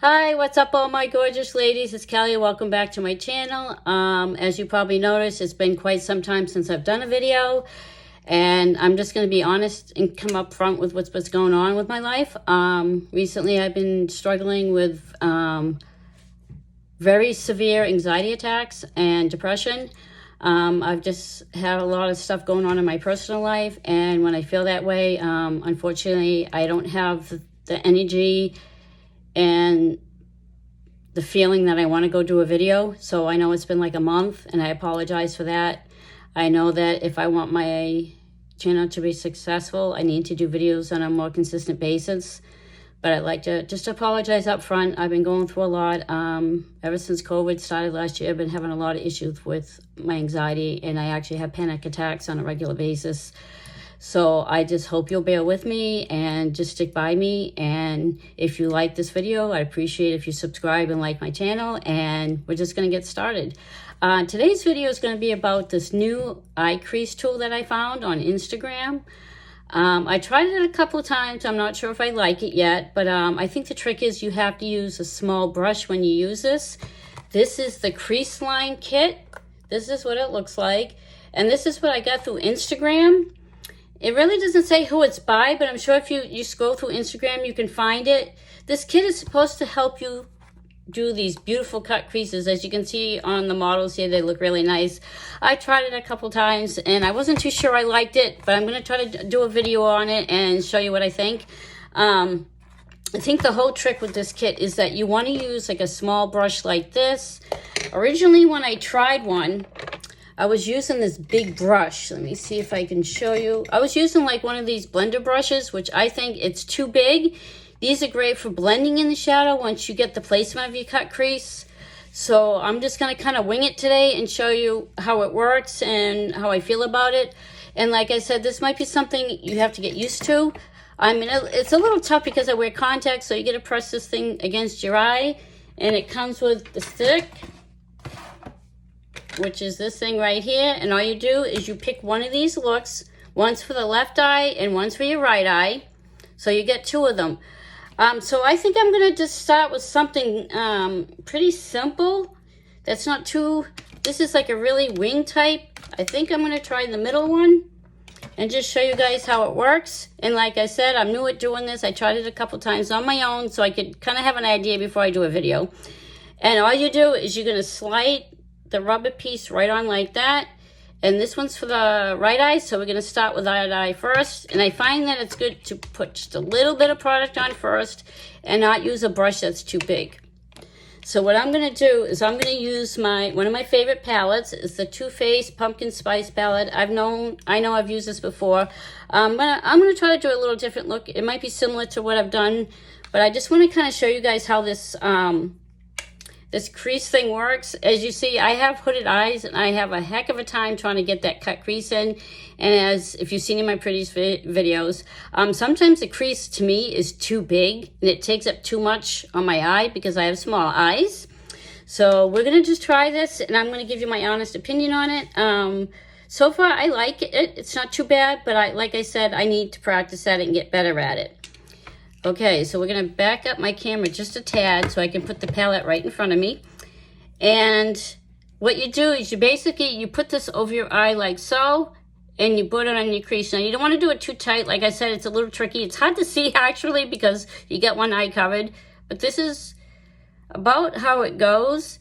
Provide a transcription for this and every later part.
Hi, what's up all my gorgeous ladies? It's Kelly. Welcome back to my channel. As you probably noticed, it's been quite some time since I've done a video. And I'm just going to be honest and come up front with what's going on with my life. Recently, I've been struggling with very severe anxiety attacks and depression. I've just had a lot of stuff going on in my personal life. And when I feel that way, unfortunately, I don't have the energy and the feeling that I want to go do a video. So I know it's been like a month and I apologize for that. I know that if I want my channel to be successful, I need to do videos on a more consistent basis. But I'd like to just apologize up front. I've been going through a lot. Ever since COVID started last year, I've been having a lot of issues with my anxiety, and I actually have panic attacks on a regular basis. So I just hope you'll bear with me and just stick by me. And if you like this video, I'd appreciate if you subscribe and like my channel. And we're just going to get started. Today's video is going to be about this new eye crease tool that I found on Instagram. I tried it a couple of times. I'm not sure if I like it yet, but I think the trick is you have to use a small brush when you use this. This is the Crease line kit. This is what it looks like. And this is what I got through Instagram. It really doesn't say who it's by, but I'm sure if you scroll through Instagram, you can find it. This kit is supposed to help you do these beautiful cut creases. As you can see on the models here, they look really nice. I tried it a couple times and I wasn't too sure I liked it, but I'm going to try to do a video on it and show you what I think. I think the whole trick with this kit is that you want to use like a small brush like this. Originally, when I tried one, I was using this big brush. Let me see if I can show you. I was using like one of these blender brushes, which I think it's too big. These are great for blending in the shadow once you get the placement of your cut crease. So I'm just going to kind of wing it today and show you how it works and how I feel about it. And like I said, this might be something you have to get used to. I mean, it's a little tough because I wear contacts, so you got to press this thing against your eye. And it comes with the stick, which is this thing right here. And all you do is you pick one of these looks, once for the left eye and once for your right eye. So you get two of them. So I think I'm going to just start with something pretty simple. That's not too, this is like a really wing type. I think I'm going to try the middle one and just show you guys how it works. And like I said, I'm new at doing this. I tried it a couple times on my own so I could kind of have an idea before I do a video. And all you do is you're going to slide the rubber piece right on like that. And this one's for the right eye, so we're going to start with right eye first. And I find that it's good to put just a little bit of product on first and not use a brush that's too big. So what I'm going to do is I'm going to use one of my favorite palettes. It's the Twofaced Pumpkin Spice palette. I know I've used this before. I'm going to try to do a little different look. It might be similar to what I've done, but I just want to kind of show you guys how this this crease thing works. As you see, I have hooded eyes and I have a heck of a time trying to get that cut crease in. And as if you've seen in my previous videos, sometimes the crease to me is too big and it takes up too much on my eye because I have small eyes. So we're going to just try this and I'm going to give you my honest opinion on it. So far, I like it. It's not too bad, but like I said, I need to practice at it and get better at it. Okay, so we're going to back up my camera just a tad so I can put the palette right in front of me. And what you do is you put this over your eye like so, and you put it on your crease. Now, you don't want to do it too tight. Like I said, it's a little tricky. It's hard to see, actually, because you get one eye covered. But this is about how it goes.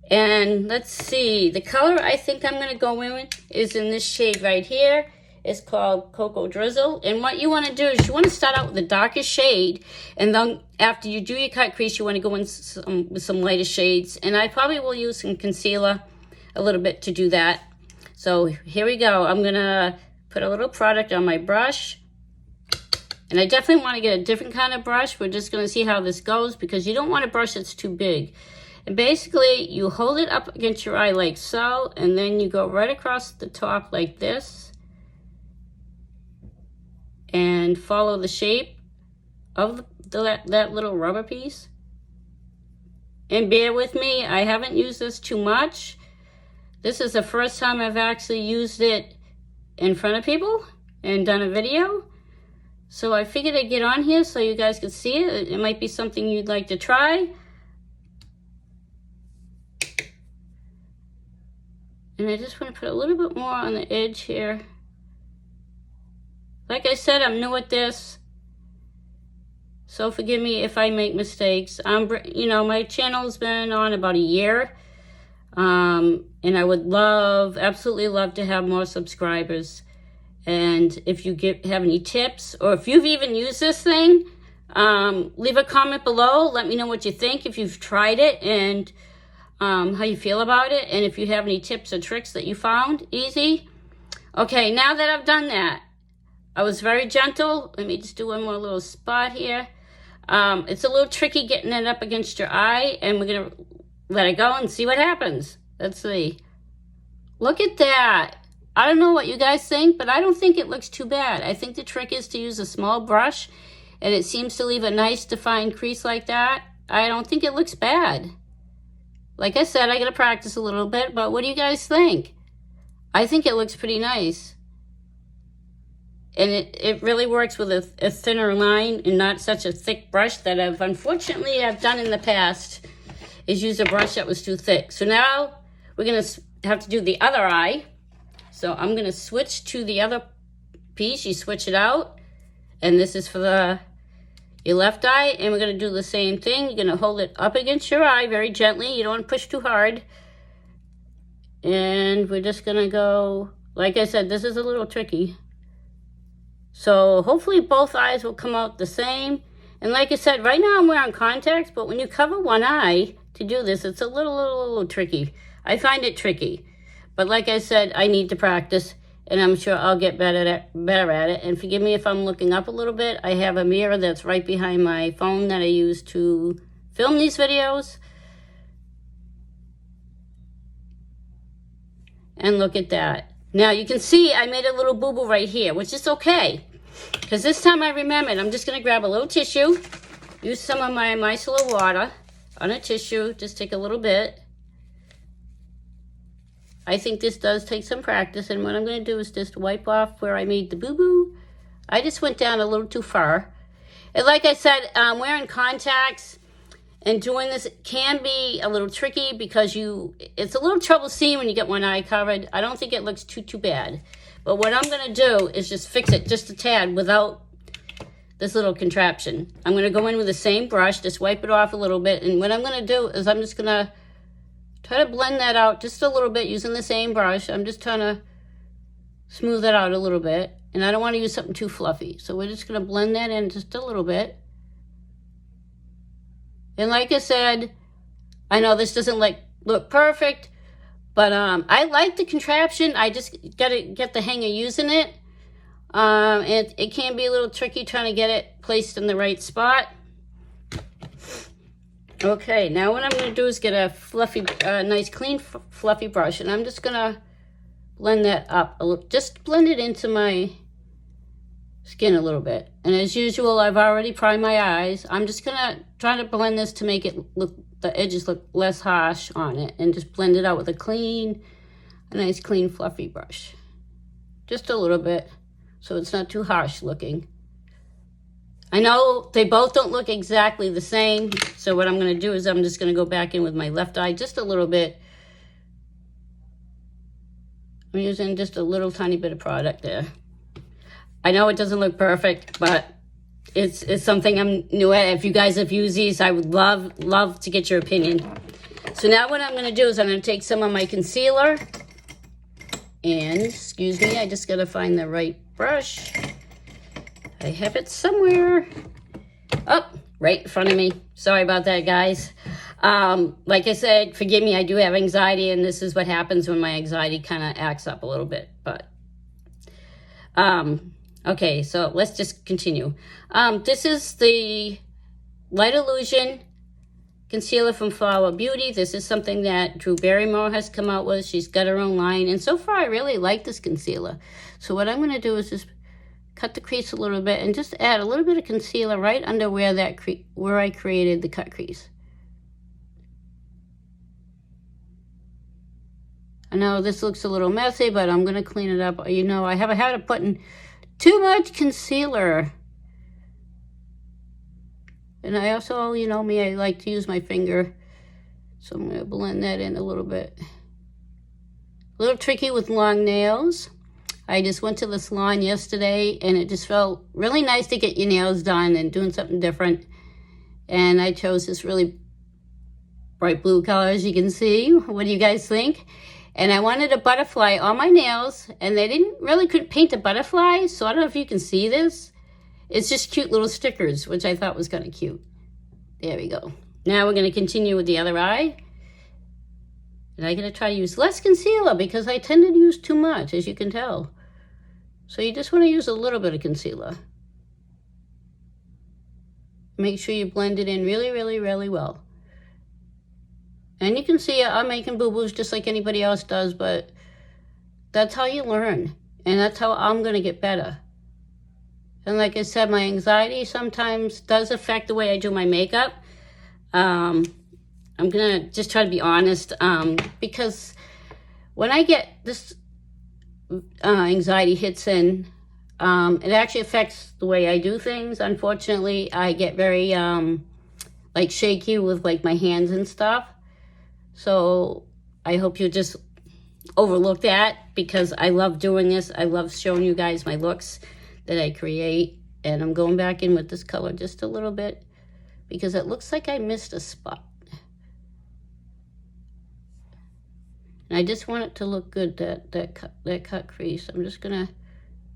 And let's see. The color I think I'm going to go in is in this shade right here. It's called Cocoa Drizzle. And what you want to do is you want to start out with the darkest shade. And then after you do your cut crease, you want to go in with some lighter shades. And I probably will use some concealer a little bit to do that. So here we go. I'm going to put a little product on my brush. And I definitely want to get a different kind of brush. We're just going to see how this goes because you don't want a brush that's too big. And basically, you hold it up against your eye like so. And then you go right across the top like this. And follow the shape of that little rubber piece. And bear with me, I haven't used this too much. This is the first time I've actually used it in front of people and done a video. So I figured I'd get on here so you guys could see it. It might be something you'd like to try. And I just want to put a little bit more on the edge here. Like I said, I'm new at this, so forgive me if I make mistakes. You know, my channel's been on about a year, and I would absolutely love to have more subscribers. And if you have any tips, or if you've even used this thing, leave a comment below. Let me know what you think, if you've tried it, and how you feel about it, and if you have any tips or tricks that you found easy. Okay, now that I've done that, I was very gentle. Let me just do one more little spot here. It's a little tricky getting it up against your eye, and we're gonna let it go and see what happens. Let's see. Look at that. I don't know what you guys think, but I don't think it looks too bad. I think the trick is to use a small brush, and it seems to leave a nice defined crease like that. I don't think it looks bad. Like I said, I gotta practice a little bit, but what do you guys think? I think it looks pretty nice. And it really works with a thinner line and not such a thick brush that I've done in the past, is use a brush that was too thick. So now we're gonna have to do the other eye. So I'm gonna switch to the other piece. You switch it out, and this is for your left eye, and we're gonna do the same thing. You're gonna hold it up against your eye very gently. You don't wanna push too hard. And we're just gonna go, like I said, this is a little tricky. So hopefully both eyes will come out the same. And like I said, right now I'm wearing contacts, but when you cover one eye to do this, it's a little tricky. I find it tricky. But like I said, I need to practice, and I'm sure I'll get better at it. And forgive me if I'm looking up a little bit. I have a mirror that's right behind my phone that I use to film these videos. And look at that. Now you can see I made a little boo-boo right here, which is okay. Because this time I remembered, I'm just going to grab a little tissue, use some of my micellar water on a tissue, just take a little bit. I think this does take some practice, and what I'm going to do is just wipe off where I made the boo-boo. I just went down a little too far. And like I said, wearing contacts and doing this can be a little tricky because it's a little trouble seeing when you get one eye covered. I don't think it looks too bad. But what I'm going to do is just fix it just a tad without this little contraption. I'm going to go in with the same brush, just wipe it off a little bit. And what I'm going to do is I'm just going to try to blend that out just a little bit using the same brush. I'm just trying to smooth that out a little bit. And I don't want to use something too fluffy. So we're just going to blend that in just a little bit. And like I said, I know this doesn't look perfect, but I like the contraption. I just got to get the hang of using it. It can be a little tricky trying to get it placed in the right spot. Okay, now what I'm going to do is get a fluffy, nice clean fluffy brush, and I'm just going to blend that up a little. Just blend it into my skin a little bit. And as usual, I've already primed my eyes. I'm just going to try to blend this to make it look, the edges look less harsh on it, and just blend it out with a nice clean fluffy brush. Just a little bit, so it's not too harsh looking. I know they both don't look exactly the same, so what I'm going to do is I'm just going to go back in with my left eye just a little bit. I'm using just a little tiny bit of product there. I know it doesn't look perfect, but it's something I'm new at. If you guys have used these, I would love to get your opinion. So now what I'm going to do is I'm going to take some of my concealer, and excuse me, I just got to find the right brush. I have it somewhere. Oh, right in front of me. Sorry about that, guys. Like I said, forgive me, I do have anxiety, and this is what happens when my anxiety kind of acts up a little bit. But okay, so let's just continue. This is the Light Illusion concealer from Flower Beauty. This is something that Drew Barrymore has come out with. She's got her own line, and so far I really like this concealer. So what I'm going to do is just cut the crease a little bit and just add a little bit of concealer right under where I created the cut crease. I know this looks a little messy, but I'm going to clean it up. You know, I have a habit of putting too much concealer. And I also, you know me, I like to use my finger. So I'm going to blend that in a little bit. A little tricky with long nails. I just went to the salon yesterday and it just felt really nice to get your nails done and doing something different. And I chose this really bright blue color, as you can see. What do you guys think? And I wanted a butterfly on my nails, and they couldn't paint a butterfly, so I don't know if you can see this. It's just cute little stickers, which I thought was kind of cute. There we go. Now we're going to continue with the other eye. And I'm going to try to use less concealer because I tend to use too much, as you can tell. So you just want to use a little bit of concealer. Make sure you blend it in really, really, really well. And you can see I'm making boo-boos just like anybody else does, but that's how you learn. And that's how I'm going to get better. And like I said, my anxiety sometimes does affect the way I do my makeup. I'm going to just try to be honest, because when I get this anxiety hits in, it actually affects the way I do things. Unfortunately, I get very like shaky with like my hands and stuff. So I hope you just overlook that because I love doing this. I love showing you guys my looks that I create. And I'm going back in with this color just a little bit because it looks like I missed a spot. And I just want it to look good, that cut crease. I'm just going to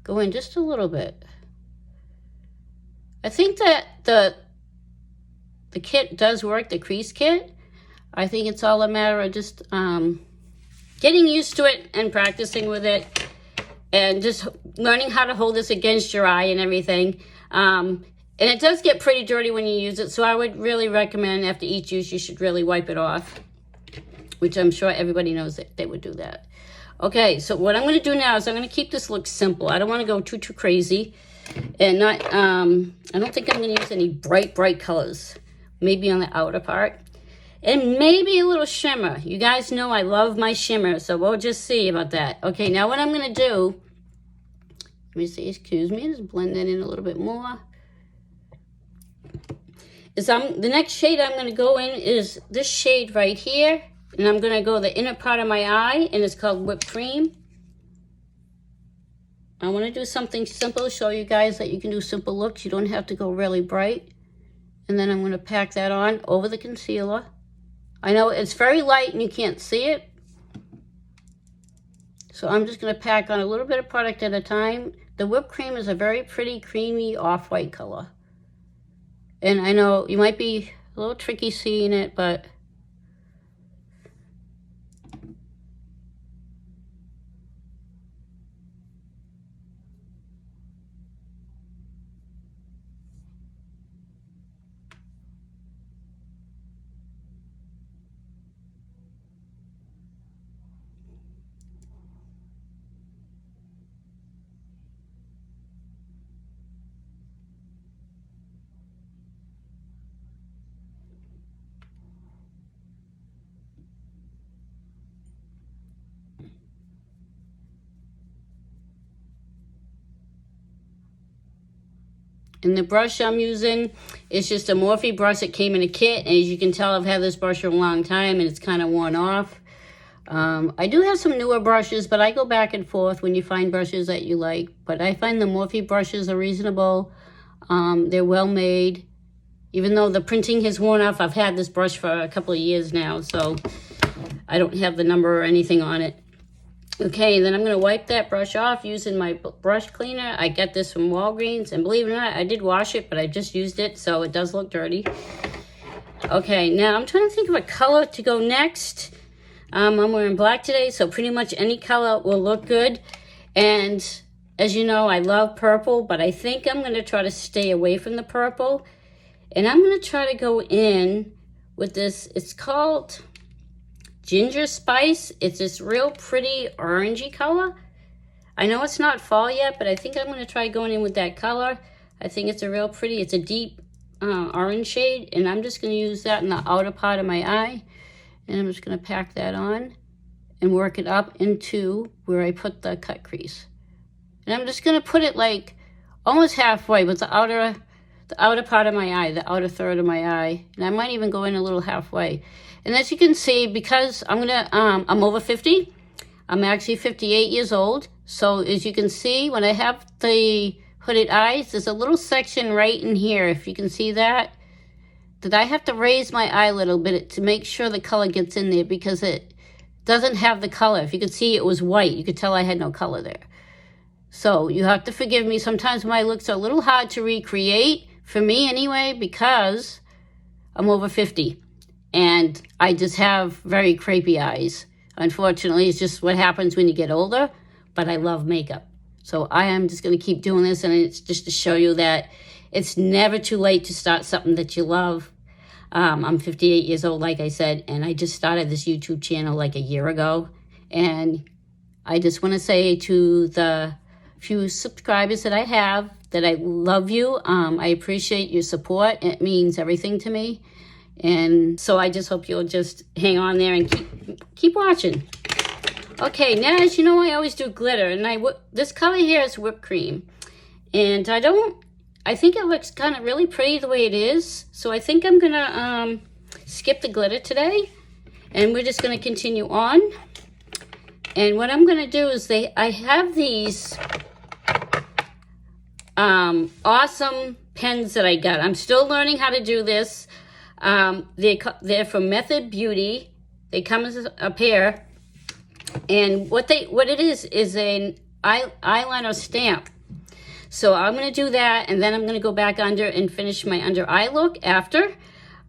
go in just a little bit. I think that the kit does work, the crease kit. I think it's all a matter of just getting used to it and practicing with it and just learning how to hold this against your eye and everything. And it does get pretty dirty when you use it, so I would really recommend after each use you should really wipe it off, which I'm sure everybody knows that they would do that. Okay, so what I'm going to do now is I'm going to keep this look simple. I don't want to go too crazy. And not, I don't think I'm going to use any bright colors. Maybe on the outer part. And maybe a little shimmer. You guys know I love my shimmer, so we'll just see about that. Okay, now what I'm going to do, let me see, excuse me, just blend that in a little bit more. The next shade I'm going to go in is this shade right here. And I'm going to go the inner part of my eye, and it's called Whipped Cream. I want to do something simple, show you guys that you can do simple looks. You don't have to go really bright. And then I'm going to pack that on over the concealer. I know it's very light and you can't see it. So I'm just going to pack on a little bit of product at a time. The whipped cream is a very pretty, creamy, off-white color. And I know you might be a little tricky seeing it, but and the brush I'm using is just a Morphe brush that came in a kit. And as you can tell, I've had this brush for a long time and it's kind of worn off. I do have some newer brushes, but I go back and forth when you find brushes that you like. But I find the Morphe brushes are reasonable. They're well made. Even though the printing has worn off, I've had this brush for a couple of years now, so I don't have the number or anything on it. Okay, then I'm going to wipe that brush off using my brush cleaner. I got this from Walgreens, and believe it or not, I did wash it, but I just used it, so it does look dirty. Okay, now I'm trying to think of a color to go next. I'm wearing black today, so pretty much any color will look good. And as you know, I love purple, but I think I'm going to try to stay away from the purple. And I'm going to try to go in with this, it's called Ginger Spice. It's this real pretty orangey color. I know it's not fall yet, but I think I'm going to try going in with that color. I think it's a real pretty, it's a deep orange shade, and I'm just going to use that in the outer part of my eye. And I'm just going to pack that on and work it up into where I put the cut crease. And I'm just going to put it like almost halfway with the outer part of my eye, the outer third of my eye. And I might even go in a little halfway. And as you can see, because I'm over 50, I'm actually 58 years old. So as you can see, when I have the hooded eyes, there's a little section right in here, if you can see that I have to raise my eye a little bit to make sure the color gets in there, because it doesn't have the color. If you could see, it was white. You could tell I had no color there. So you have to forgive me. Sometimes my looks are a little hard to recreate, for me anyway, because I'm over 50 and I just have very crepey eyes. Unfortunately, it's just what happens when you get older, but I love makeup. So I am just going to keep doing this, and it's just to show you that it's never too late to start something that you love. I'm 58 years old, like I said, and I just started this YouTube channel like a year ago. And I just want to say to the few subscribers that I have that I love you. I appreciate your support. It means everything to me. And so I just hope you'll just hang on there and keep watching. Okay, now as you know, I always do glitter. And this color here is whipped cream. And I think it looks kind of really pretty the way it is. So I think I'm going to skip the glitter today. And we're just going to continue on. And what I'm going to do is I have these awesome pens that I got. I'm still learning how to do this. They're from Method Beauty. They come as a pair. And what it is an eyeliner stamp. So I'm going to do that, and then I'm going to go back under and finish my under eye look after.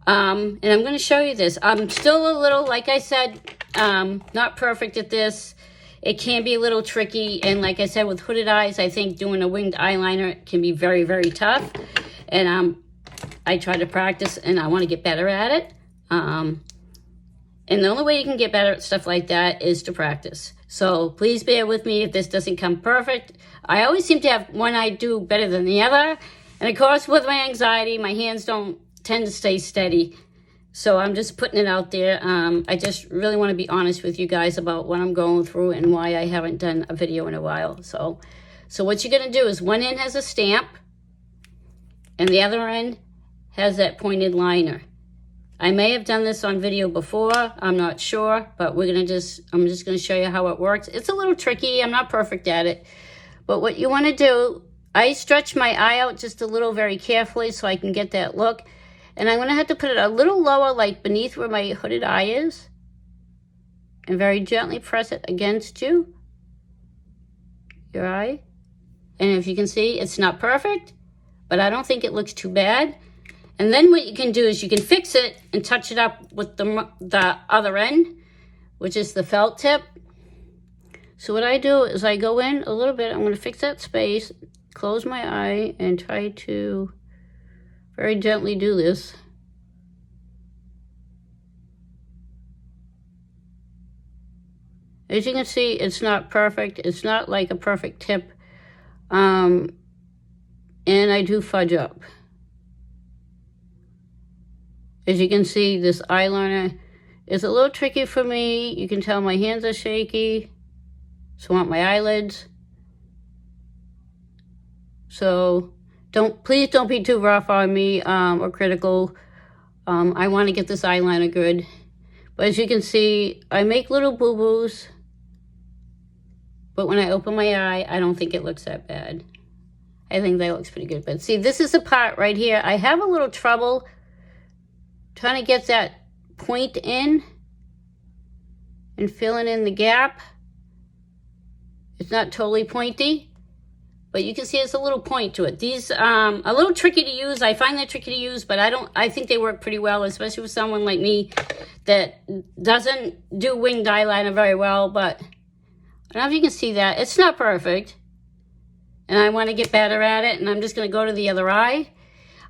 And I'm going to show you this. I'm still a little, like I said, not perfect at this. It can be a little tricky, and like I said, with hooded eyes, I think doing a winged eyeliner can be very, very tough. And I try to practice, and I want to get better at it. And the only way you can get better at stuff like that is to practice. So please bear with me if this doesn't come perfect. I always seem to have one I do better than the other. And of course, with my anxiety, my hands don't tend to stay steady. So I'm just putting it out there. I just really want to be honest with you guys about what I'm going through and why I haven't done a video in a while. So what you're going to do is one end has a stamp and the other end has that pointed liner. I may have done this on video before, I'm not sure, but I'm just going to show you how it works. It's a little tricky, I'm not perfect at it. But what you want to do, I stretch my eye out just a little very carefully so I can get that look. And I'm going to have to put it a little lower, like beneath where my hooded eye is. And very gently press it against your eye. And if you can see, it's not perfect, but I don't think it looks too bad. And then what you can do is you can fix it and touch it up with the other end, which is the felt tip. So what I do is I go in a little bit. I'm going to fix that space, close my eye, and try to very gently do this. As you can see, it's not perfect. It's not like a perfect tip. And I do fudge up. As you can see, this eyeliner is a little tricky for me. You can tell my hands are shaky. So I want my eyelids. So please don't be too rough on me or critical. I want to get this eyeliner good. But as you can see, I make little boo-boos. But when I open my eye, I don't think it looks that bad. I think that looks pretty good. But see, this is the part right here. I have a little trouble trying to get that point in and filling in the gap. It's not totally pointy, but you can see it's a little point to it. These a little tricky to use. I find that tricky to use, but I think they work pretty well, especially with someone like me that doesn't do winged eyeliner very well. But I don't know if you can see that. It's not perfect, and I want to get better at it, and I'm just going to go to the other eye.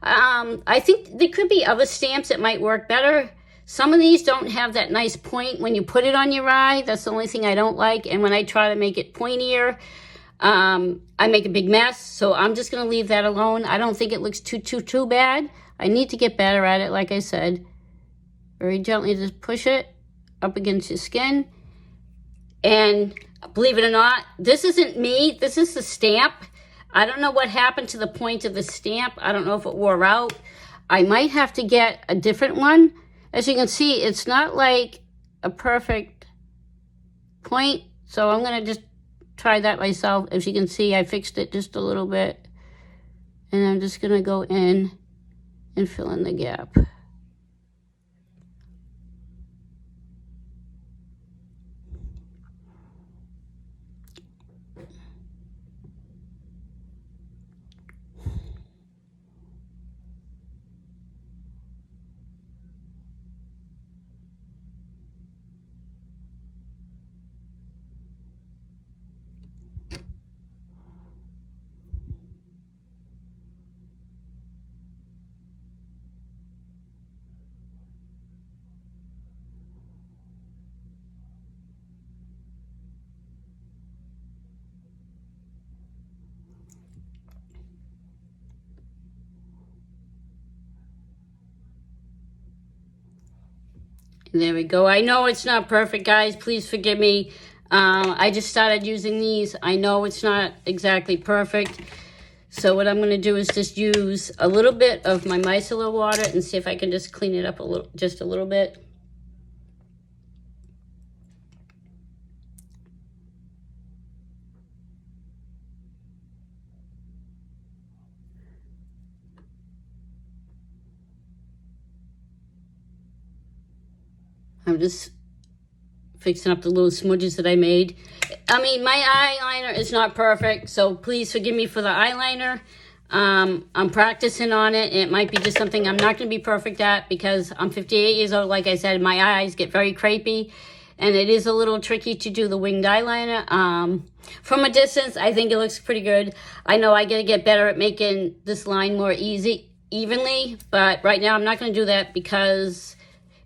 I think there could be other stamps that might work better. Some of these don't have that nice point when you put it on your eye. That's the only thing I don't like. And when I try to make it pointier, I make a big mess. So I'm just going to leave that alone. I don't think it looks too bad. I need to get better at it, like I said. Very gently just push it up against your skin. And believe it or not, this isn't me. This is the stamp. I don't know what happened to the point of the stamp. I don't know if it wore out. I might have to get a different one. As you can see, it's not like a perfect point. So I'm going to just try that myself. As you can see, I fixed it just a little bit. And I'm just going to go in and fill in the gap. There we go. I know it's not perfect, guys. Please forgive me. I just started using these. I know it's not exactly perfect. So what I'm going to do is just use a little bit of my micellar water and see if I can just clean it up a little, just a little bit. I'm just fixing up the little smudges that I made. I mean, my eyeliner is not perfect, so please forgive me for the eyeliner. I'm practicing on it. It might be just something I'm not going to be perfect at because I'm 58 years old. Like I said, my eyes get very crepey, and it is a little tricky to do the winged eyeliner. From a distance, I think it looks pretty good. I know I got to get better at making this line more evenly, but right now I'm not going to do that because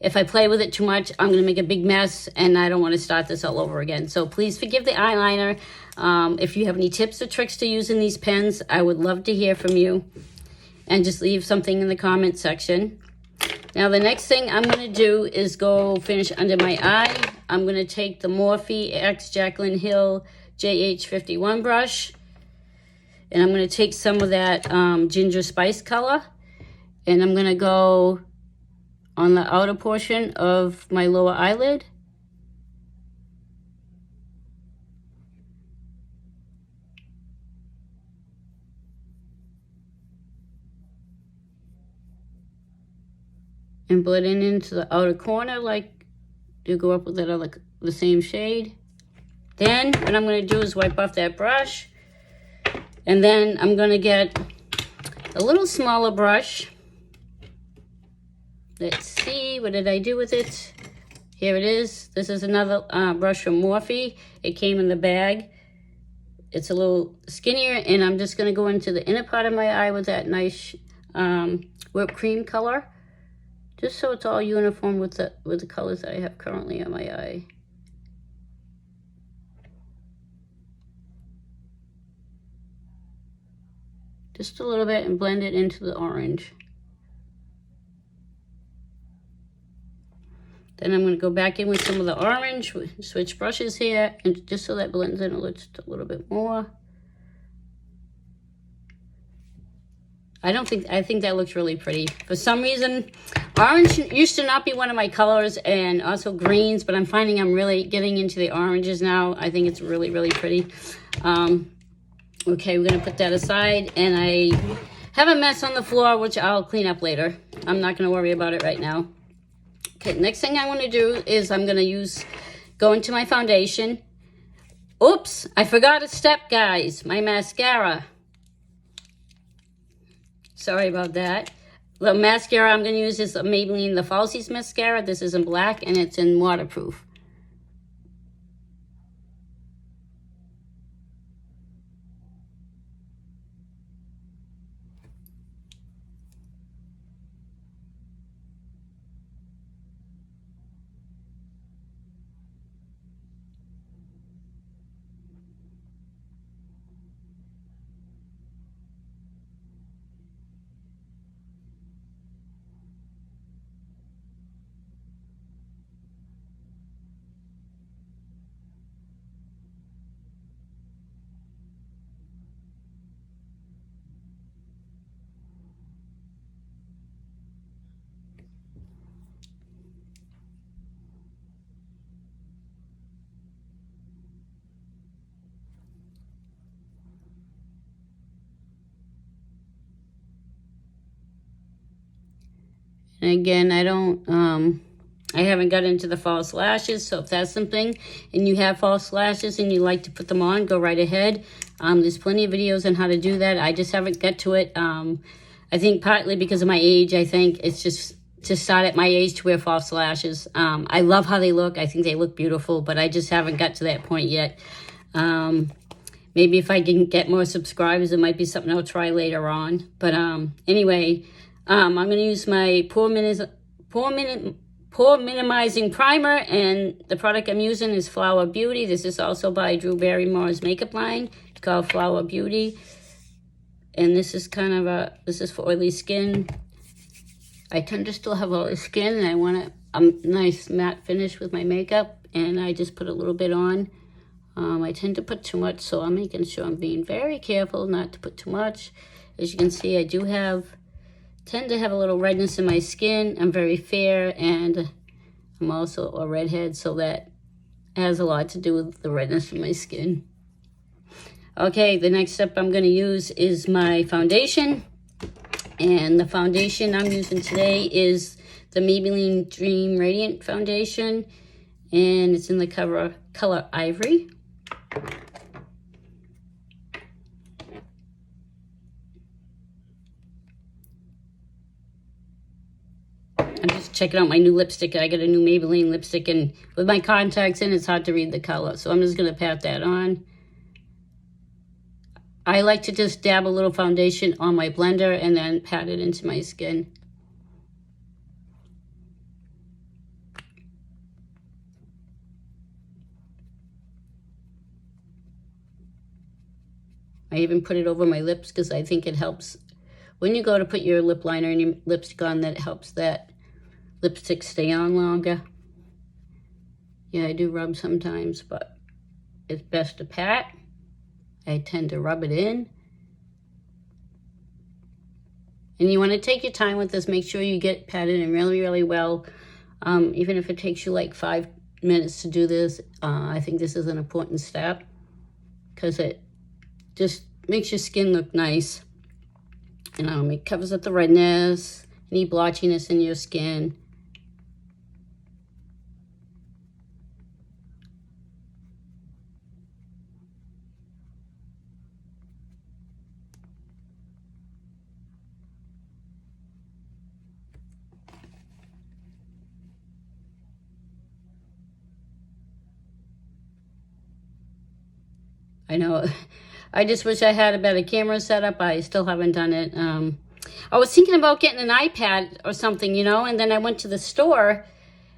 if I play with it too much, I'm going to make a big mess, and I don't want to start this all over again. So please forgive the eyeliner. If you have any tips or tricks to using these pens, I would love to hear from you. And just leave something in the comment section. Now, the next thing I'm going to do is go finish under my eye. I'm going to take the Morphe X Jaclyn Hill JH51 brush. And I'm going to take some of that ginger spice color. And I'm going to go on the outer portion of my lower eyelid. And blend in into the outer corner like you go up with that other, the same shade. Then what I'm going to do is wipe off that brush. And then I'm going to get a little smaller brush. Let's see, what did I do with it? Here it is. This is another brush from Morphe. It came in the bag. It's a little skinnier, and I'm just going to go into the inner part of my eye with that nice whipped cream color. Just so it's all uniform with the colors that I have currently on my eye. Just a little bit and blend it into the orange. Then I'm going to go back in with some of the orange, switch brushes here, and just so that blends in a little bit more. I think that looks really pretty. For some reason, orange used to not be one of my colors, and also greens, but I'm finding I'm really getting into the oranges now. I think it's really, really pretty. Okay, we're going to put that aside, and I have a mess on the floor, which I'll clean up later. I'm not going to worry about it right now. Okay, next thing I want to do is I'm going to go into my foundation. Oops, I forgot a step, guys. My mascara. Sorry about that. The mascara I'm going to use is a Maybelline Falsies mascara. This is in black, and it's in waterproof. And again, I haven't got into the false lashes, so if that's something and you have false lashes and you like to put them on, go right ahead. There's plenty of videos on how to do that. I just haven't got to it. I think partly because of my age. I think it's just to start at my age to wear false lashes. I love how they look. I think they look beautiful, but I just haven't got to that point yet. Maybe if I can get more subscribers, it might be something I'll try later on. But anyway, I'm going to use my pore minimizing primer, and the product I'm using is Flower Beauty. This is also by Drew Barrymore's makeup line. It's called Flower Beauty. And this is this is for oily skin. I tend to still have oily skin, and I want a nice matte finish with my makeup, and I just put a little bit on. I tend to put too much, so I'm making sure I'm being very careful not to put too much. As you can see, I do tend to have a little redness in my skin. I'm very fair, and I'm also a redhead, so that has a lot to do with the redness in my skin. Okay, the next step I'm going to use is my foundation. And the foundation I'm using today is the Maybelline Dream Radiant Foundation. And it's in the color Ivory. I'm just checking out my new lipstick. I got a new Maybelline lipstick, and with my contacts in, it's hard to read the color. So I'm just going to pat that on. I like to just dab a little foundation on my blender and then pat it into my skin. I even put it over my lips because I think it helps. When you go to put your lip liner and your lipstick on, that helps that lipstick stay on longer. Yeah, I do rub sometimes, but it's best to pat. I tend to rub it in. And you want to take your time with this. Make sure you get patted in really, really well. Even if it takes you like 5 minutes to do this, I think this is an important step because it just makes your skin look nice. It covers up the redness, any blotchiness in your skin. I know, I just wish I had a better camera setup. I still haven't done it. I was thinking about getting an iPad or something, and then I went to the store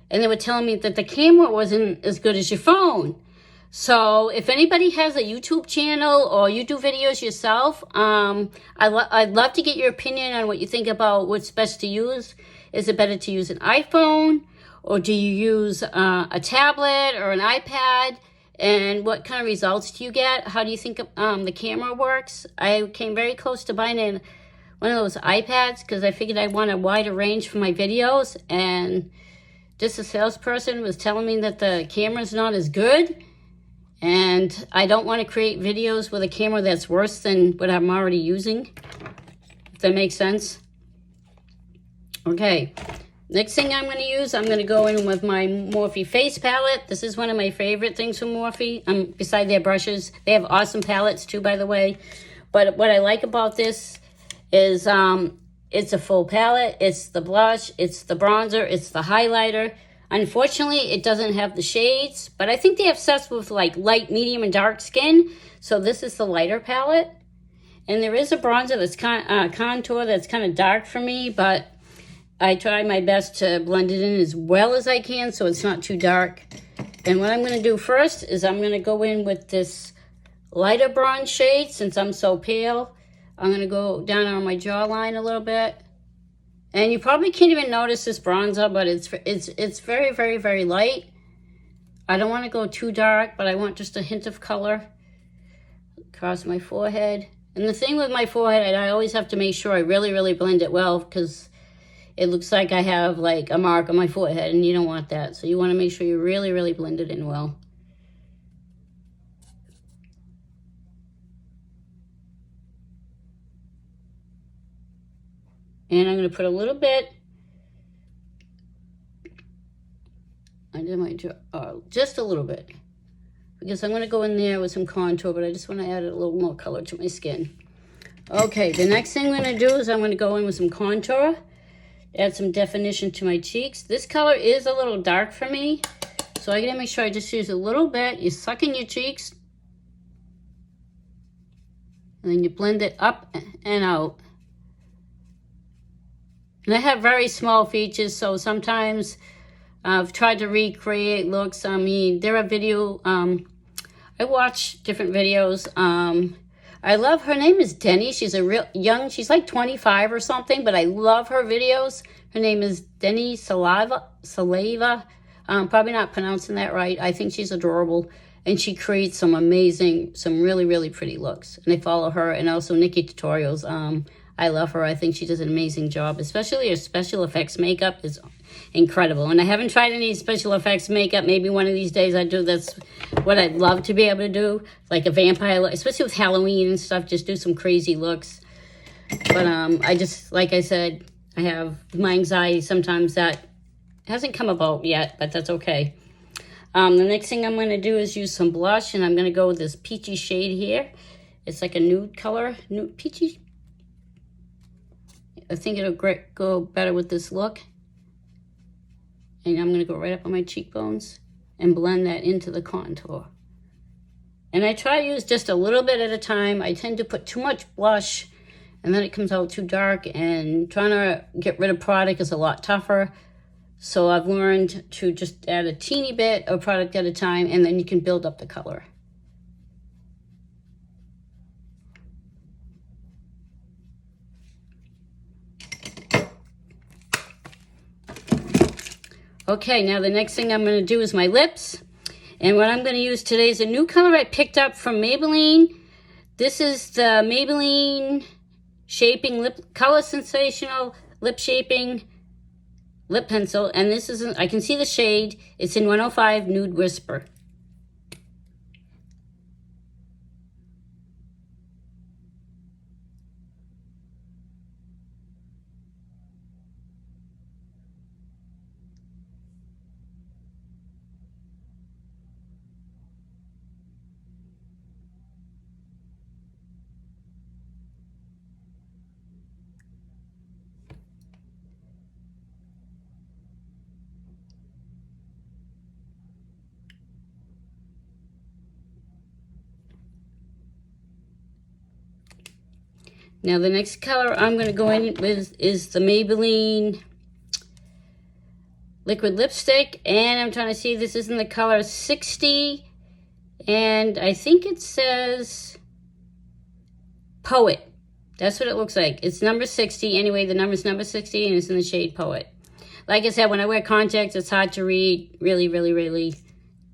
and they were telling me that the camera wasn't as good as your phone. So if anybody has a YouTube channel or you do videos yourself, I'd love to get your opinion on what you think about what's best to use. Is it better to use an iPhone, or do you use a tablet or an iPad? And what kind of results do you get? How do you think the camera works? I came very close to buying one of those iPads because I figured I want a wider range for my videos. And just a salesperson was telling me that the camera's not as good. And I don't want to create videos with a camera that's worse than what I'm already using. If that makes sense. Okay. Next thing I'm going to use, I'm going to go in with my Morphe face palette. This is one of my favorite things from Morphe. Beside their brushes, they have awesome palettes too, by the way. But what I like about this is it's a full palette. It's the blush, it's the bronzer, it's the highlighter. Unfortunately, it doesn't have the shades, but I think they have sets with like light, medium, and dark skin. So this is the lighter palette. And there is a bronzer that's contour that's kind of dark for me, but I try my best to blend it in as well as I can so it's not too dark. And what I'm going to do first is I'm going to go in with this lighter bronze shade. Since I'm so pale, I'm going to go down on my jawline a little bit. And you probably can't even notice this bronzer, but it's very, very, very light. I don't want to go too dark, but I want just a hint of color across my forehead. And the thing with my forehead, I always have to make sure I really, really blend it well because it looks like I have like a mark on my forehead, and you don't want that. So you want to make sure you really, really blend it in well. And I'm going to put a little bit under my jaw, just a little bit. Because I'm going to go in there with some contour, but I just want to add a little more color to my skin. Okay, the next thing I'm going to do is I'm going to go in with some contour, add some definition to my cheeks. This color is a little dark for me, so I got to make sure I just use a little bit. You suck in your cheeks, and then you blend it up and out. And I have very small features, so sometimes I've tried to recreate looks. I mean, there are I watch different videos. I love, her name is Denny. She's a real young, she's like 25 or something, but I love her videos. Her name is Denny Salava. Probably not pronouncing that right. I think she's adorable. And she creates some amazing, some really, really pretty looks. And I follow her, and also Nikki Tutorials. I love her. I think she does an amazing job, especially her special effects makeup is incredible. And I haven't tried any special effects makeup. Maybe one of these days I do. That's what I'd love to be able to do, like a vampire look, especially with Halloween and stuff, just do some crazy looks. But I just, like I said, I have my anxiety sometimes that hasn't come about yet, but that's okay. The next thing I'm going to do is use some blush, and I'm going to go with this peachy shade here. It's like a nude color, nude peachy. I think it'll go better with this look. And I'm going to go right up on my cheekbones and blend that into the contour. And I try to use just a little bit at a time. I tend to put too much blush, and then it comes out too dark, and trying to get rid of product is a lot tougher. So I've learned to just add a teeny bit of product at a time, and then you can build up the color. Okay, now the next thing I'm going to do is my lips. And what I'm going to use today is a new color I picked up from Maybelline. This is the Maybelline Shaping Colorsensational Lip Shaping Lip Pencil. And this is, I can see the shade. It's in 105 Nude Whisper. Now the next color I'm going to go in with is the Maybelline Liquid Lipstick. And I'm trying to see, this is in the color 60. And I think it says Poet. That's what it looks like. It's number 60. Anyway, the number's number 60, and it's in the shade Poet. Like I said, when I wear contacts, it's hard to read. Really, really, really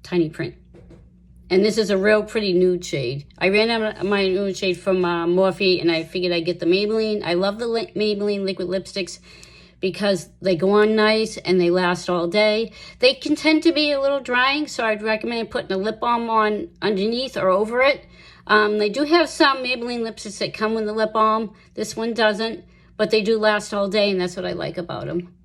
tiny print. And this is a real pretty nude shade. I ran out of my nude shade from Morphe, and I figured I'd get the Maybelline. I love the Maybelline liquid lipsticks because they go on nice and they last all day. They can tend to be a little drying, so I'd recommend putting a lip balm on underneath or over it. They do have some Maybelline lipsticks that come with the lip balm. This one doesn't, but they do last all day, and that's what I like about them.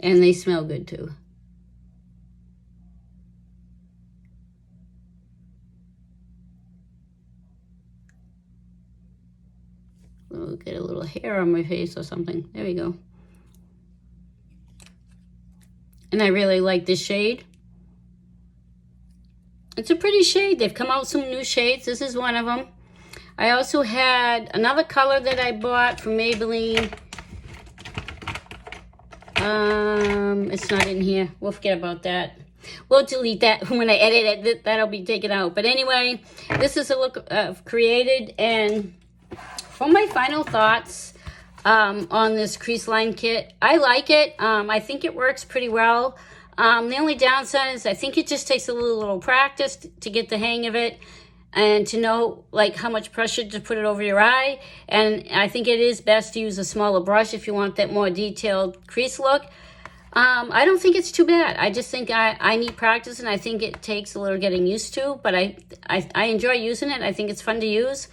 And they smell good too. I'll get a little hair on my face or something. There we go. And I really like this shade. It's a pretty shade. They've come out with some new shades. This is one of them. I also had another color that I bought from Maybelline. It's not in here. We'll forget about that. We'll delete that when I edit it. That'll be taken out. But anyway, this is a look I've created. And for my final thoughts on this crease line kit, I like it. I think it works pretty well. The only downside is I think it just takes a little practice to get the hang of it, and to know like how much pressure to put it over your eye. And I think it is best to use a smaller brush if you want that more detailed crease look. I don't think it's too bad. I just think I need practice, and I think it takes a little getting used to, but I enjoy using it. I think it's fun to use,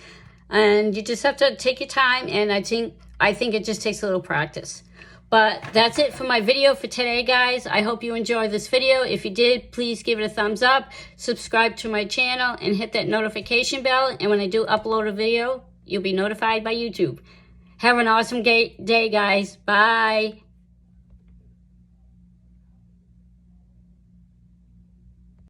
and you just have to take your time, and I think it just takes a little practice. But that's it for my video for today, guys. I hope you enjoyed this video. If you did, please give it a thumbs up, subscribe to my channel, and hit that notification bell, and when I do upload a video, you'll be notified by YouTube. Have an awesome day, guys. Bye.